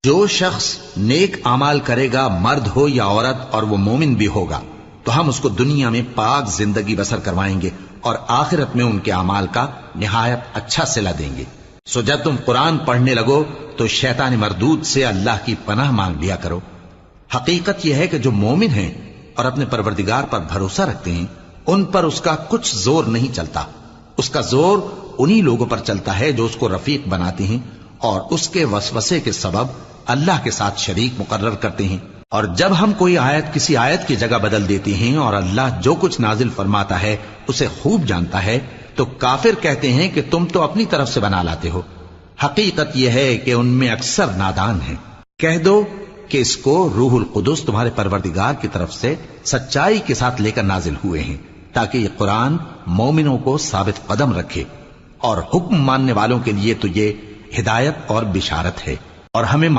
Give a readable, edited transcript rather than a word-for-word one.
جو شخص نیک اعمال کرے گا، مرد ہو یا عورت، اور وہ مومن بھی ہوگا، تو ہم اس کو دنیا میں پاک زندگی بسر کروائیں گے اور آخرت میں ان کے اعمال کا نہایت اچھا صلہ دیں گے۔ سو جب تم قرآن پڑھنے لگو تو شیطان مردود سے اللہ کی پناہ مانگ لیا کرو۔ حقیقت یہ ہے کہ جو مومن ہیں اور اپنے پروردگار پر بھروسہ رکھتے ہیں، ان پر اس کا کچھ زور نہیں چلتا۔ اس کا زور انہی لوگوں پر چلتا ہے جو اس کو رفیق بناتے ہیں اور اس کے وسوسے کے سبب اللہ کے ساتھ شریک مقرر کرتے ہیں۔ اور جب ہم کوئی آیت کسی آیت کی جگہ بدل دیتے ہیں اور اللہ جو کچھ نازل فرماتا ہے اسے خوب جانتا ہے، تو کافر کہتے ہیں کہ تم تو اپنی طرف سے بنا لاتے ہو۔ حقیقت یہ ہے کہ ان میں اکثر نادان ہیں۔ کہہ دو کہ اس کو روح القدس تمہارے پروردگار کی طرف سے سچائی کے ساتھ لے کر نازل ہوئے ہیں، تاکہ یہ قرآن مومنوں کو ثابت قدم رکھے، اور حکم ماننے والوں کے لیے تو یہ ہدایت اور بشارت ہے۔ اور ہمیں